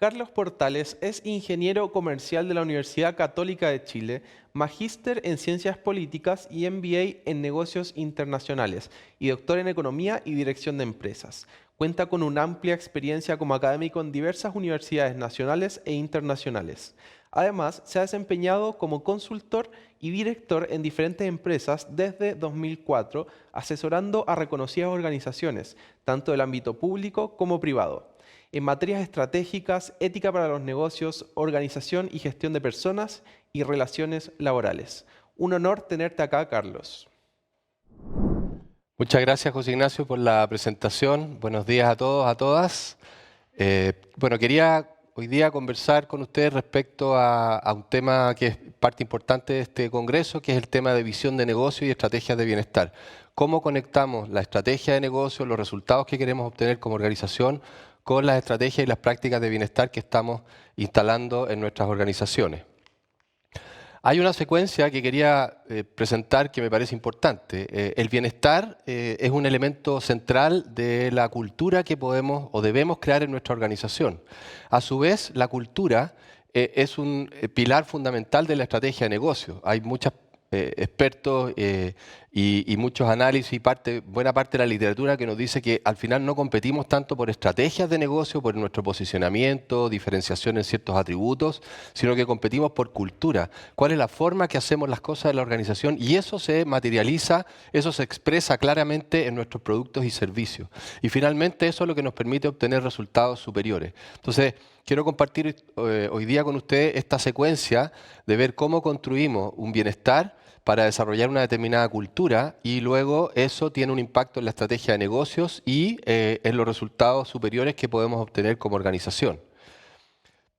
Carlos Portales es ingeniero comercial de la Universidad Católica de Chile, magíster en Ciencias Políticas y MBA en Negocios Internacionales y doctor en Economía y Dirección de Empresas. Cuenta con una amplia experiencia como académico en diversas universidades nacionales e internacionales. Además, se ha desempeñado como consultor y director en diferentes empresas desde 2004, asesorando a reconocidas organizaciones, tanto del ámbito público como privado, en materias estratégicas, ética para los negocios, organización y gestión de personas y relaciones laborales. Un honor tenerte acá, Carlos. Muchas gracias, José Ignacio, por la presentación. Buenos días a todos, a todas. Quería hoy día conversar con ustedes respecto a un tema que es parte importante de este congreso, que es el tema de visión de negocio y estrategias de bienestar. ¿Cómo conectamos la estrategia de negocio, los resultados que queremos obtener como organización, con las estrategias y las prácticas de bienestar que estamos instalando en nuestras organizaciones? Hay una secuencia que quería presentar que me parece importante. El bienestar es un elemento central de la cultura que podemos o debemos crear en nuestra organización. A su vez, la cultura es un pilar fundamental de la estrategia de negocio. Hay muchos expertos y muchos análisis y buena parte de la literatura que nos dice que al final no competimos tanto por estrategias de negocio, por nuestro posicionamiento, diferenciación en ciertos atributos, sino que competimos por cultura. ¿Cuál es la forma que hacemos las cosas en la organización? Y eso se materializa, eso se expresa claramente en nuestros productos y servicios. Y finalmente eso es lo que nos permite obtener resultados superiores. Entonces, quiero compartir hoy día con ustedes esta secuencia de ver cómo construimos un bienestar para desarrollar una determinada cultura y luego eso tiene un impacto en la estrategia de negocios y en los resultados superiores que podemos obtener como organización.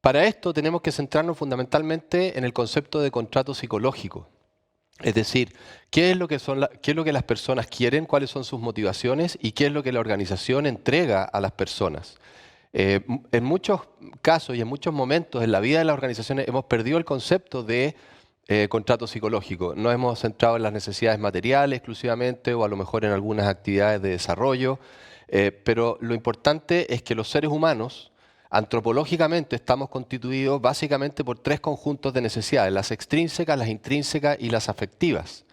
Para esto tenemos que centrarnos fundamentalmente en el concepto de contrato psicológico. Es decir, qué es lo que las personas quieren, cuáles son sus motivaciones y qué es lo que la organización entrega a las personas. En muchos casos y en muchos momentos en la vida de las organizaciones hemos perdido el concepto de contrato psicológico. Nos hemos centrado en las necesidades materiales exclusivamente o a lo mejor en algunas actividades de desarrollo, pero lo importante es que los seres humanos antropológicamente estamos constituidos básicamente por tres conjuntos de necesidades: las extrínsecas, las intrínsecas y las afectivas.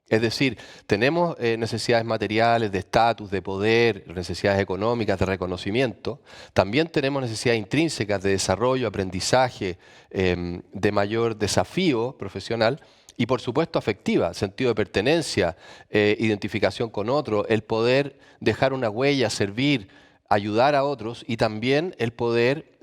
Es decir, tenemos necesidades materiales, de estatus, de poder, necesidades económicas, de reconocimiento. También tenemos necesidades intrínsecas de desarrollo, aprendizaje, de mayor desafío profesional. Y por supuesto afectiva, sentido de pertenencia, identificación con otro, el poder dejar una huella, servir, ayudar a otros y también el poder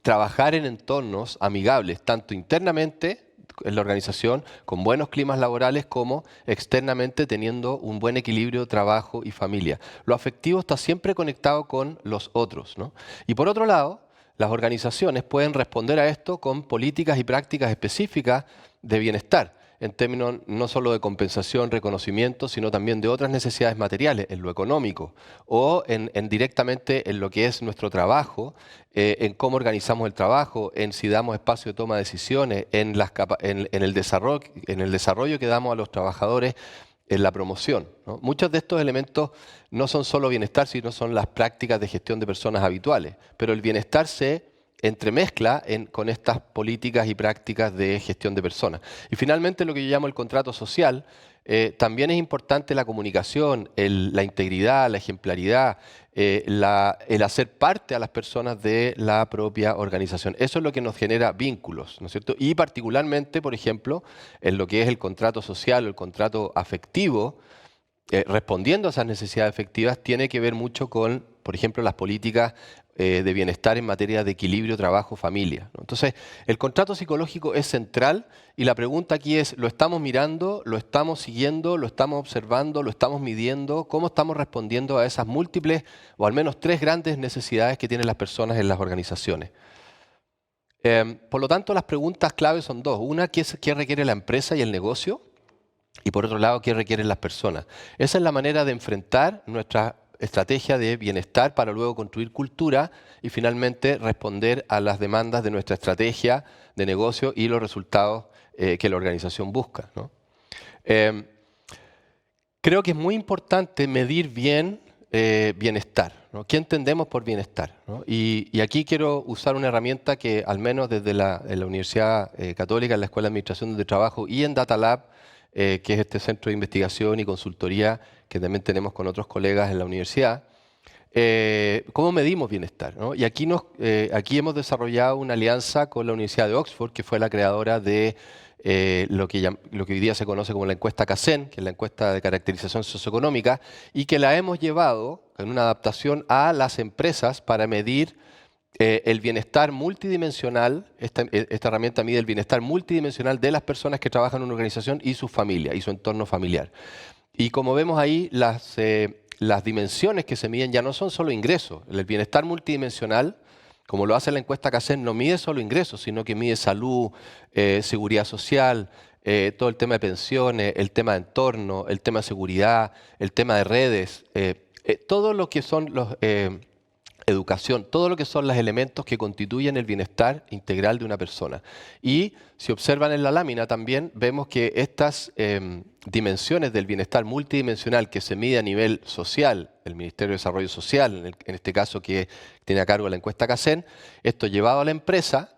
trabajar en entornos amigables, tanto internamente en la organización, con buenos climas laborales, como externamente teniendo un buen equilibrio trabajo y familia. Lo afectivo está siempre conectado con los otros, ¿no? Y por otro lado, las organizaciones pueden responder a esto con políticas y prácticas específicas de bienestar, en términos no solo de compensación, reconocimiento, sino también de otras necesidades materiales, en lo económico, o directamente en lo que es nuestro trabajo, en cómo organizamos el trabajo, en si damos espacio de toma de decisiones, en el desarrollo que damos a los trabajadores, en la promoción, ¿no? Muchos de estos elementos no son solo bienestar, sino son las prácticas de gestión de personas habituales, pero el bienestar se entremezcla con estas políticas y prácticas de gestión de personas. Y finalmente lo que yo llamo el contrato social, también es importante la comunicación, la integridad, la ejemplaridad, el hacer parte a las personas de la propia organización. Eso es lo que nos genera vínculos, ¿no es cierto? Y particularmente, por ejemplo, en lo que es el contrato social o el contrato afectivo, respondiendo a esas necesidades afectivas, tiene que ver mucho con, por ejemplo, las políticas de bienestar en materia de equilibrio trabajo-familia, ¿no? Entonces, el contrato psicológico es central y la pregunta aquí es, ¿lo estamos mirando, lo estamos siguiendo, lo estamos observando, lo estamos midiendo? ¿Cómo estamos respondiendo a esas múltiples o al menos tres grandes necesidades que tienen las personas en las organizaciones? Por lo tanto, las preguntas clave son dos. Una, ¿qué requiere la empresa y el negocio? Y por otro lado, ¿qué requieren las personas? Esa es la manera de enfrentar nuestra estrategia de bienestar para luego construir cultura y finalmente responder a las demandas de nuestra estrategia de negocio y los resultados que la organización busca, ¿no? Creo que es muy importante medir bien bienestar, ¿no? ¿Qué entendemos por bienestar? ¿No? Y aquí quiero usar una herramienta que al menos desde en la Universidad Católica, en la Escuela de Administración donde trabajo y en Data Lab, que es este centro de investigación y consultoría que también tenemos con otros colegas en la universidad, ¿cómo medimos bienestar? ¿No? Y aquí, aquí hemos desarrollado una alianza con la Universidad de Oxford, que fue la creadora de lo que hoy día se conoce como la encuesta CACEN, que es la encuesta de caracterización socioeconómica, y que la hemos llevado en una adaptación a las empresas para medir el bienestar multidimensional. Esta herramienta mide el bienestar multidimensional de las personas que trabajan en una organización y su familia, y su entorno familiar. Y como vemos ahí, las dimensiones que se miden ya no son solo ingresos. El bienestar multidimensional, como lo hace la encuesta CACEN, no mide solo ingresos, sino que mide salud, seguridad social, todo el tema de pensiones, el tema de entorno, el tema de seguridad, el tema de redes, todo lo que son educación, todo lo que son los elementos que constituyen el bienestar integral de una persona. Y si observan en la lámina también vemos que estas dimensiones del bienestar multidimensional que se mide a nivel social, el Ministerio de Desarrollo Social, en este caso que tiene a cargo la encuesta CACEN, esto llevado a la empresa,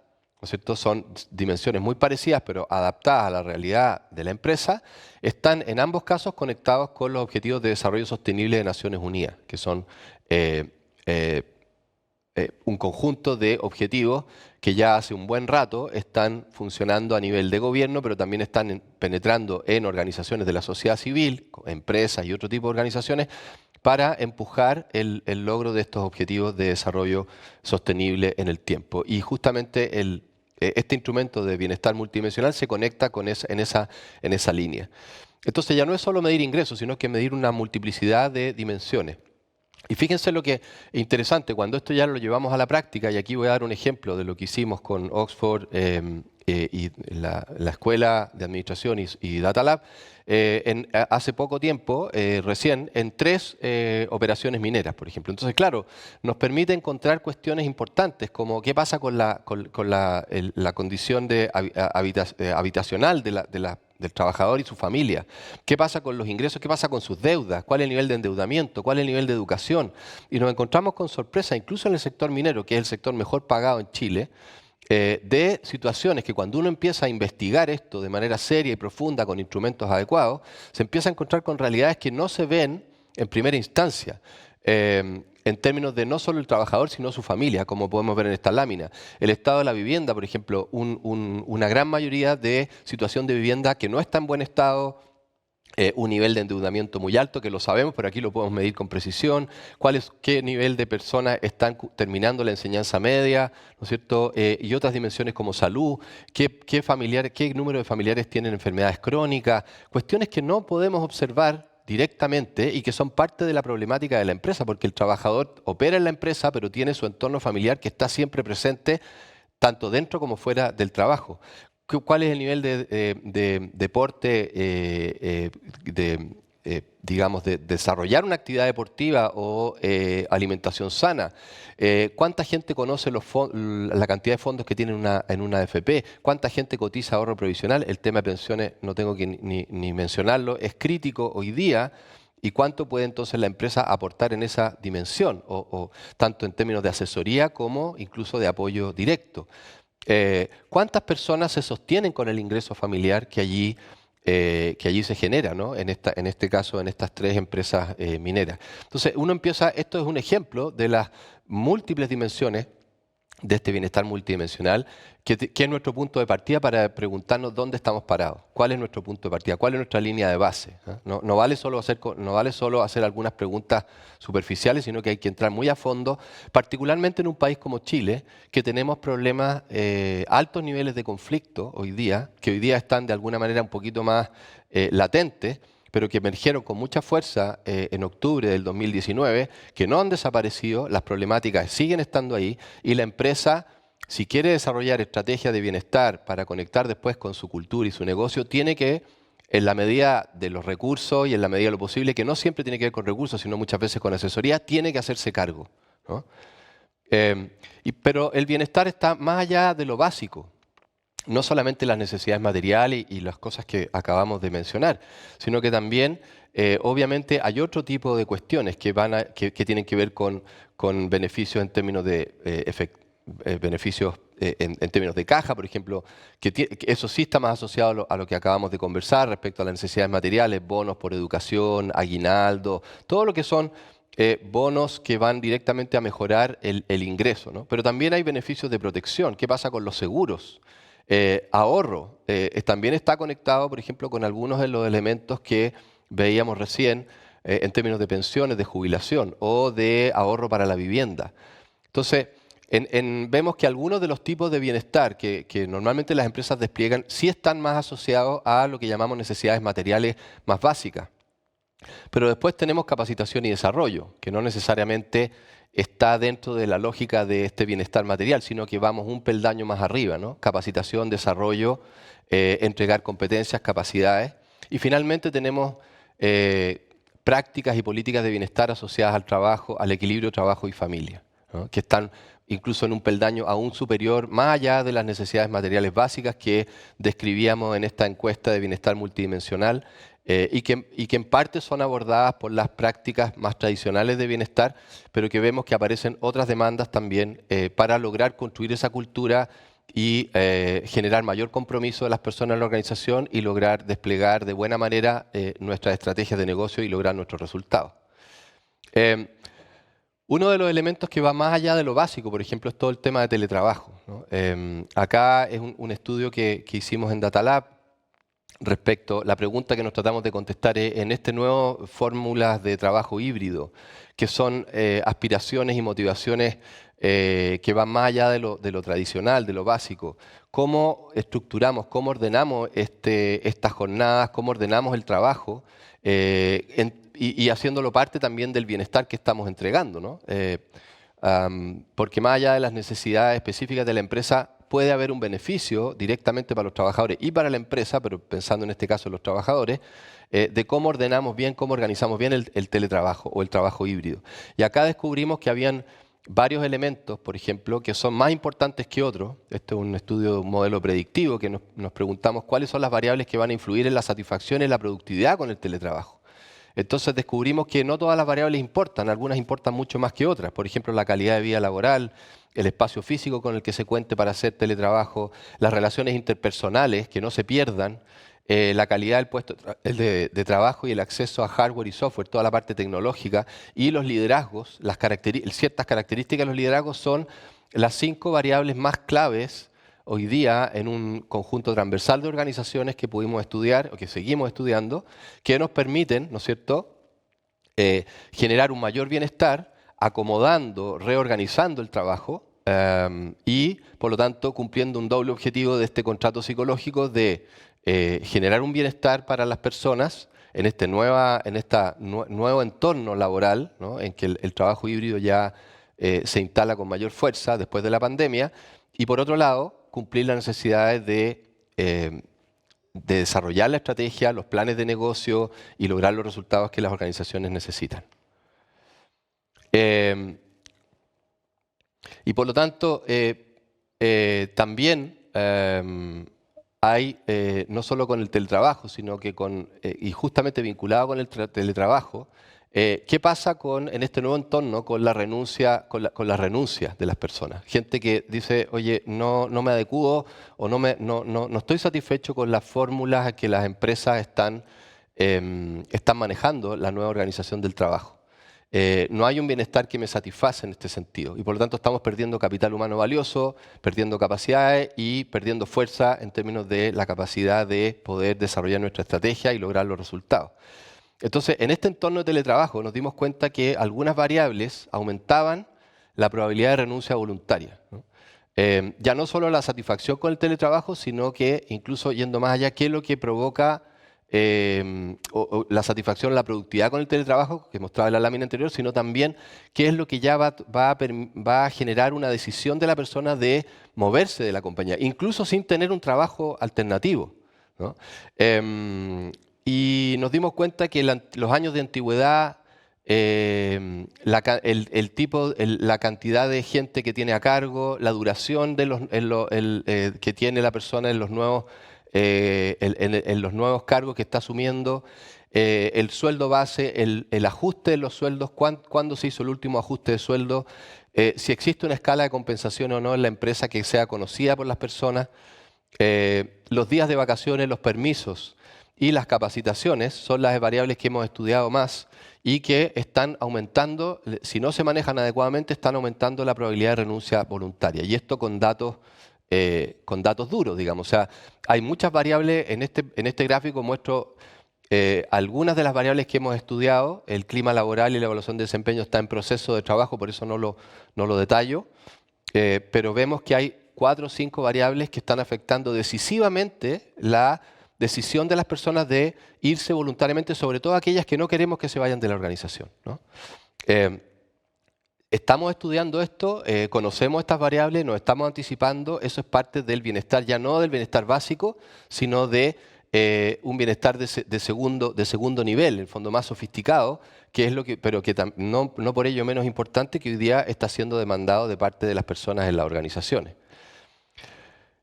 ¿no es cierto? Son dimensiones muy parecidas, pero adaptadas a la realidad de la empresa, están en ambos casos conectados con los Objetivos de Desarrollo Sostenible de Naciones Unidas, que son un conjunto de objetivos que ya hace un buen rato están funcionando a nivel de gobierno, pero también están penetrando en organizaciones de la sociedad civil, empresas y otro tipo de organizaciones, para empujar el logro de estos objetivos de desarrollo sostenible en el tiempo. Y justamente este instrumento de bienestar multidimensional se conecta en esa línea. Entonces ya no es solo medir ingresos, sino que medir una multiplicidad de dimensiones. Y fíjense lo que es interesante, cuando esto ya lo llevamos a la práctica, y aquí voy a dar un ejemplo de lo que hicimos con Oxford y la Escuela de Administración y Data Lab, hace poco tiempo, recién, en 3 operaciones mineras, por ejemplo. Entonces, claro, nos permite encontrar cuestiones importantes, como qué pasa con la condición habitacional del trabajador y su familia. ¿Qué pasa con los ingresos? ¿Qué pasa con sus deudas? ¿Cuál es el nivel de endeudamiento? ¿Cuál es el nivel de educación? Y nos encontramos con sorpresa, incluso en el sector minero, que es el sector mejor pagado en Chile, de situaciones que cuando uno empieza a investigar esto de manera seria y profunda con instrumentos adecuados, se empieza a encontrar con realidades que no se ven en primera instancia. En términos de no solo el trabajador, sino su familia, como podemos ver en esta lámina. El estado de la vivienda, por ejemplo, una gran mayoría de situación de vivienda que no está en buen estado, un nivel de endeudamiento muy alto, que lo sabemos, pero aquí lo podemos medir con precisión, qué nivel de personas están terminando la enseñanza media, ¿no es cierto? Y otras dimensiones como salud, qué número de familiares tienen enfermedades crónicas, cuestiones que no podemos observar directamente y que son parte de la problemática de la empresa, porque el trabajador opera en la empresa, pero tiene su entorno familiar que está siempre presente, tanto dentro como fuera del trabajo. ¿Cuál es el nivel de deporte, digamos, de desarrollar una actividad deportiva o alimentación sana? ¿Cuánta gente conoce la cantidad de fondos que tiene en una AFP? ¿Cuánta gente cotiza ahorro provisional? El tema de pensiones, no tengo que ni mencionarlo, es crítico hoy día. ¿Y cuánto puede entonces la empresa aportar en esa dimensión? Tanto en términos de asesoría como incluso de apoyo directo. ¿Cuántas personas se sostienen con el ingreso familiar que allí se genera, ¿no? En este caso, en estas 3 empresas mineras? Entonces, esto es un ejemplo de las múltiples dimensiones de este bienestar multidimensional, que es nuestro punto de partida para preguntarnos dónde estamos parados, cuál es nuestro punto de partida, cuál es nuestra línea de base. No vale solo hacer algunas preguntas superficiales, sino que hay que entrar muy a fondo, particularmente en un país como Chile, que tenemos problemas, altos niveles de conflicto hoy día, que hoy día están de alguna manera un poquito más latentes, pero que emergieron con mucha fuerza en octubre del 2019, que no han desaparecido, las problemáticas siguen estando ahí, y la empresa, si quiere desarrollar estrategias de bienestar para conectar después con su cultura y su negocio, tiene que, en la medida de los recursos y en la medida de lo posible, que no siempre tiene que ver con recursos, sino muchas veces con asesoría, tiene que hacerse cargo, ¿no? Pero el bienestar está más allá de lo básico. no solamente las necesidades materiales y las cosas que acabamos de mencionar, sino que también, obviamente, hay otro tipo de cuestiones que tienen que ver con beneficios en términos de beneficios en términos de caja, por ejemplo, que eso sí está más asociado a lo que acabamos de conversar respecto a las necesidades materiales, bonos por educación, aguinaldo, todo lo que son bonos que van directamente a mejorar el ingreso, ¿no? Pero también hay beneficios de protección. ¿Qué pasa con los seguros? Ahorro. También está conectado, por ejemplo, con algunos de los elementos que veíamos recién en términos de pensiones, de jubilación o de ahorro para la vivienda. Entonces, vemos que algunos de los tipos de bienestar que normalmente las empresas despliegan sí están más asociados a lo que llamamos necesidades materiales más básicas. Pero después tenemos capacitación y desarrollo, que no necesariamente está dentro de la lógica de este bienestar material, sino que vamos un peldaño más arriba, ¿no? Capacitación, desarrollo, entregar competencias, capacidades. Y finalmente tenemos prácticas y políticas de bienestar asociadas al trabajo, al equilibrio trabajo y familia, ¿no? Que están incluso en un peldaño aún superior, más allá de las necesidades materiales básicas que describíamos en esta encuesta de bienestar multidimensional, y que en parte son abordadas por las prácticas más tradicionales de bienestar, pero que vemos que aparecen otras demandas también para lograr construir esa cultura y generar mayor compromiso de las personas en la organización y lograr desplegar de buena manera nuestras estrategias de negocio y lograr nuestros resultados. Uno de los elementos que va más allá de lo básico, por ejemplo, es todo el tema de teletrabajo, ¿no? Acá es un estudio que hicimos en Datalab. La pregunta que nos tratamos de contestar es, en este nuevo fórmulas de trabajo híbrido, que son aspiraciones y motivaciones que van más allá de lo tradicional, de lo básico, ¿cómo estructuramos, cómo ordenamos estas jornadas, cómo ordenamos el trabajo y haciéndolo parte también del bienestar que estamos entregando, ¿no? Porque más allá de las necesidades específicas de la empresa, puede haber un beneficio directamente para los trabajadores y para la empresa, pero pensando en este caso en los trabajadores, de cómo ordenamos bien, cómo organizamos bien el teletrabajo o el trabajo híbrido. Y acá descubrimos que habían varios elementos, por ejemplo, que son más importantes que otros. Este es un estudio de un modelo predictivo que nos preguntamos cuáles son las variables que van a influir en la satisfacción y la productividad con el teletrabajo. Entonces descubrimos que no todas las variables importan, algunas importan mucho más que otras. Por ejemplo, la calidad de vida laboral, el espacio físico con el que se cuente para hacer teletrabajo, las relaciones interpersonales que no se pierdan, la calidad del puesto de trabajo y el acceso a hardware y software, toda la parte tecnológica, y los liderazgos, ciertas características de los liderazgos son las 5 variables más claves hoy día en un conjunto transversal de organizaciones que pudimos estudiar o que seguimos estudiando, que nos permiten, ¿no es cierto?, generar un mayor bienestar, acomodando, reorganizando el trabajo y, por lo tanto, cumpliendo un doble objetivo de este contrato psicológico de generar un bienestar para las personas en este nuevo entorno laboral, ¿no?, en que el trabajo híbrido ya se instala con mayor fuerza después de la pandemia, y por otro lado, cumplir las necesidades de desarrollar la estrategia, los planes de negocio y lograr los resultados que las organizaciones necesitan. Y por lo tanto, también hay, no solo con el teletrabajo, sino que y justamente vinculado con el teletrabajo, ¿qué pasa en este nuevo entorno con la renuncia, con las renuncias de las personas? Gente que dice, oye, no me adecuo o no estoy satisfecho con las fórmulas que las empresas están manejando la nueva organización del trabajo. No hay un bienestar que me satisface en este sentido y por lo tanto estamos perdiendo capital humano valioso, perdiendo capacidades y perdiendo fuerza en términos de la capacidad de poder desarrollar nuestra estrategia y lograr los resultados. Entonces, en este entorno de teletrabajo nos dimos cuenta que algunas variables aumentaban la probabilidad de renuncia voluntaria, ¿no? Ya no solo la satisfacción con el teletrabajo, sino que incluso yendo más allá, qué es lo que provoca la satisfacción, la productividad con el teletrabajo, que mostraba en la lámina anterior, sino también qué es lo que ya va a generar una decisión de la persona de moverse de la compañía, incluso sin tener un trabajo alternativo, ¿no? Y nos dimos cuenta que los años de antigüedad la cantidad de gente que tiene a cargo, la duración de que tiene la persona en los nuevos, en los nuevos cargos que está asumiendo, el sueldo base, el ajuste de los sueldos, cuándo se hizo el último ajuste de sueldo, si existe una escala de compensación o no en la empresa que sea conocida por las personas, los días de vacaciones, los permisos y las capacitaciones son las variables que hemos estudiado más y que están aumentando, si no se manejan adecuadamente, están aumentando la probabilidad de renuncia voluntaria. Y esto con datos duros, digamos. O sea, hay muchas variables, en este gráfico muestro algunas de las variables que hemos estudiado. El clima laboral y la evaluación de desempeño está en proceso de trabajo, por eso no lo detallo, pero vemos que hay 4 o 5 variables que están afectando decisivamente la decisión de las personas de irse voluntariamente, sobre todo aquellas que no queremos que se vayan de la organización, ¿no? Estamos estudiando esto, conocemos estas variables, nos estamos anticipando, eso es parte del bienestar, ya no del bienestar básico, sino de un bienestar de segundo nivel, en el fondo más sofisticado, que es pero que no por ello menos importante, que hoy día está siendo demandado de parte de las personas en las organizaciones.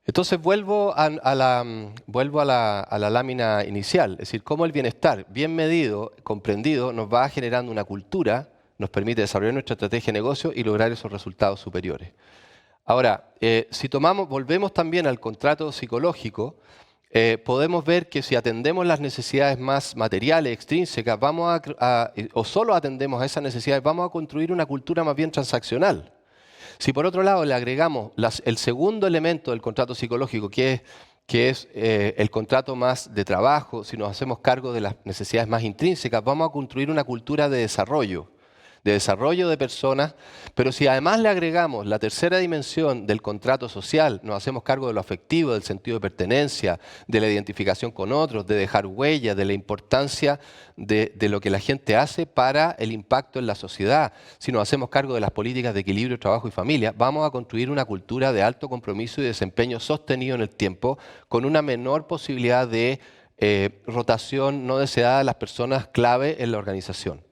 Entonces vuelvo a la lámina inicial, es decir, cómo el bienestar bien medido, comprendido, nos va generando una cultura, nos permite desarrollar nuestra estrategia de negocio y lograr esos resultados superiores. Ahora, si volvemos también al contrato psicológico, podemos ver que si atendemos las necesidades más materiales, extrínsecas, o solo atendemos a esas necesidades, vamos a construir una cultura más bien transaccional. Si por otro lado le agregamos el segundo elemento del contrato psicológico, que es el contrato más de trabajo, si nos hacemos cargo de las necesidades más intrínsecas, vamos a construir una cultura de desarrollo de personas, pero si además le agregamos la tercera dimensión del contrato social, nos hacemos cargo de lo afectivo, del sentido de pertenencia, de la identificación con otros, de dejar huella, de la importancia de lo que la gente hace para el impacto en la sociedad, si nos hacemos cargo de las políticas de equilibrio, trabajo y familia, vamos a construir una cultura de alto compromiso y desempeño sostenido en el tiempo, con una menor posibilidad de rotación no deseada de las personas clave en la organización.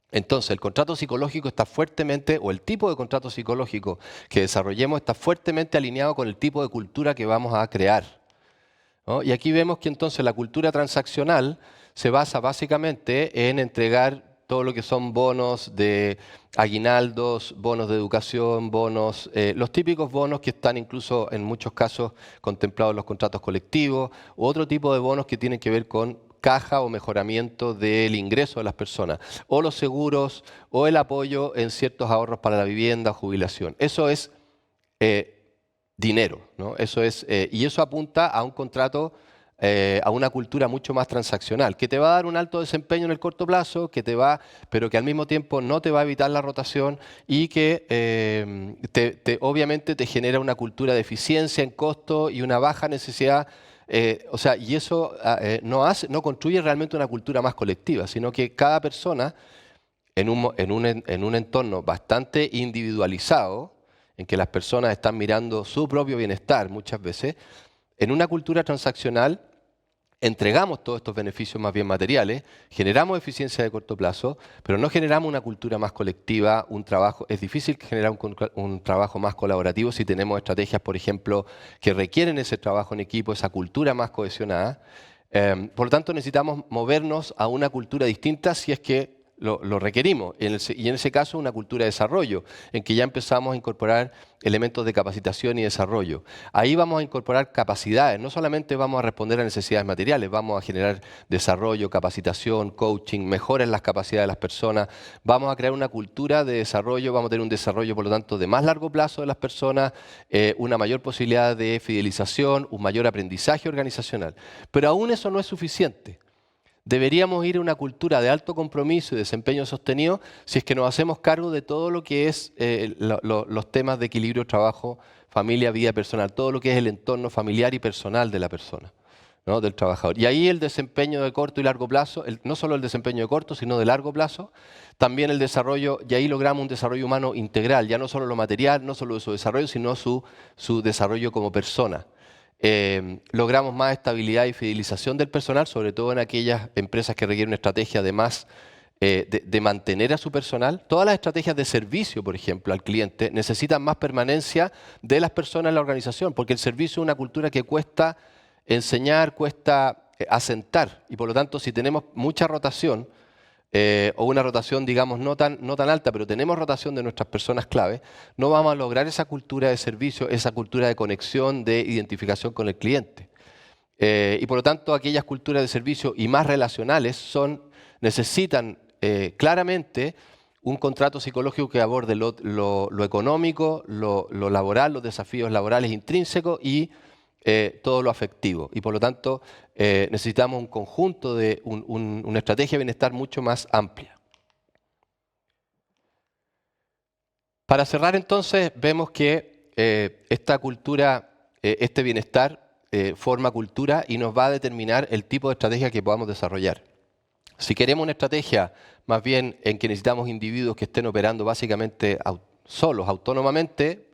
Entonces, el contrato psicológico está fuertemente, o el tipo de contrato psicológico que desarrollemos está fuertemente alineado con el tipo de cultura que vamos a crear, ¿no? Y aquí vemos que entonces la cultura transaccional se basa básicamente en entregar todo lo que son bonos de aguinaldos, bonos de educación, bonos, los típicos bonos que están incluso en muchos casos contemplados en los contratos colectivos, u otro tipo de bonos que tienen que ver con caja o mejoramiento del ingreso de las personas, o los seguros, o el apoyo en ciertos ahorros para la vivienda o jubilación. Eso es dinero, ¿no? Y eso apunta a un contrato, a una cultura mucho más transaccional, que te va a dar un alto desempeño en el corto plazo, pero que al mismo tiempo no te va a evitar la rotación y que obviamente te genera una cultura de eficiencia en costo y una baja necesidad. Y eso no construye realmente una cultura más colectiva, sino que cada persona en un entorno bastante individualizado, en que las personas están mirando su propio bienestar muchas veces, en una cultura transaccional entregamos todos estos beneficios más bien materiales, generamos eficiencia de corto plazo, pero no generamos una cultura más colectiva, un trabajo. Es difícil generar un trabajo más colaborativo si tenemos estrategias, por ejemplo, que requieren ese trabajo en equipo, esa cultura más cohesionada. Por lo tanto, necesitamos movernos a una cultura distinta si es que lo requerimos. Y en ese caso, una cultura de desarrollo, en que ya empezamos a incorporar elementos de capacitación y desarrollo. Ahí vamos a incorporar capacidades, no solamente vamos a responder a necesidades materiales, vamos a generar desarrollo, capacitación, coaching, mejoras en las capacidades de las personas, vamos a crear una cultura de desarrollo, vamos a tener un desarrollo, por lo tanto, de más largo plazo de las personas, una mayor posibilidad de fidelización, un mayor aprendizaje organizacional. Pero aún eso no es suficiente. Deberíamos ir a una cultura de alto compromiso y desempeño sostenido si es que nos hacemos cargo de todo lo que es los temas de equilibrio, trabajo, familia, vida personal, todo lo que es el entorno familiar y personal de la persona, ¿no? Del trabajador. Y ahí el desempeño de corto y largo plazo, no solo el desempeño de corto, sino de largo plazo, también el desarrollo, y ahí logramos un desarrollo humano integral, ya no solo lo material, no solo su desarrollo, sino su desarrollo como persona. Logramos más estabilidad y fidelización del personal, sobre todo en aquellas empresas que requieren una estrategia de más de mantener a su personal. Todas las estrategias de servicio, por ejemplo, al cliente necesitan más permanencia de las personas en la organización, porque el servicio es una cultura que cuesta enseñar, cuesta asentar, y por lo tanto, si tenemos mucha rotación, o una rotación, digamos, no tan alta, pero tenemos rotación de nuestras personas clave, no vamos a lograr esa cultura de servicio, esa cultura de conexión, de identificación con el cliente. Y por lo tanto, aquellas culturas de servicio y más relacionales necesitan claramente un contrato psicológico que aborde lo económico, lo laboral, los desafíos laborales intrínsecos y todo lo afectivo. Y por lo tanto, necesitamos un conjunto de una estrategia de bienestar mucho más amplia. Para cerrar entonces, vemos que esta cultura, este bienestar, forma cultura y nos va a determinar el tipo de estrategia que podamos desarrollar. Si queremos una estrategia más bien en que necesitamos individuos que estén operando básicamente solos, autónomamente,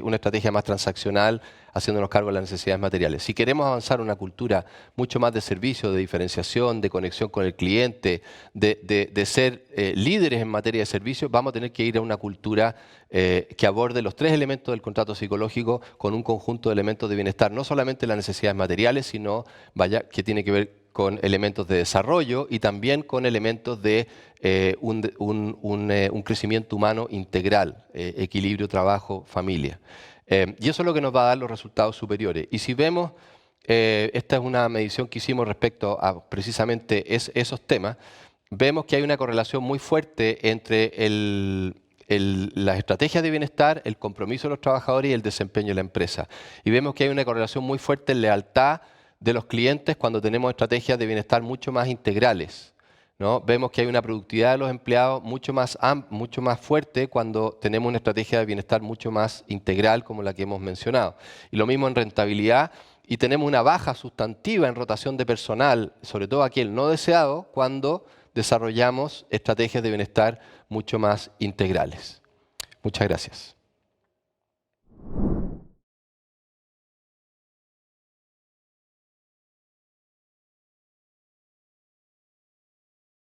una estrategia más transaccional, haciéndonos cargo de las necesidades materiales. Si queremos avanzar una cultura mucho más de servicio, de diferenciación, de conexión con el cliente, de ser líderes en materia de servicio, vamos a tener que ir a una cultura que aborde los tres elementos del contrato psicológico con un conjunto de elementos de bienestar, no solamente las necesidades materiales, sino que tiene que ver con elementos de desarrollo y también con elementos de un crecimiento humano integral, equilibrio, trabajo, familia. Y eso es lo que nos va a dar los resultados superiores. Y si vemos, esta es una medición que hicimos respecto a precisamente esos temas, vemos que hay una correlación muy fuerte entre las estrategias de bienestar, el compromiso de los trabajadores y el desempeño de la empresa. Y vemos que hay una correlación muy fuerte en lealtad de los clientes cuando tenemos estrategias de bienestar mucho más integrales, ¿no? Vemos que hay una productividad de los empleados mucho más fuerte cuando tenemos una estrategia de bienestar mucho más integral como la que hemos mencionado. Y lo mismo en rentabilidad, y tenemos una baja sustantiva en rotación de personal, sobre todo aquel no deseado, cuando desarrollamos estrategias de bienestar mucho más integrales. Muchas gracias.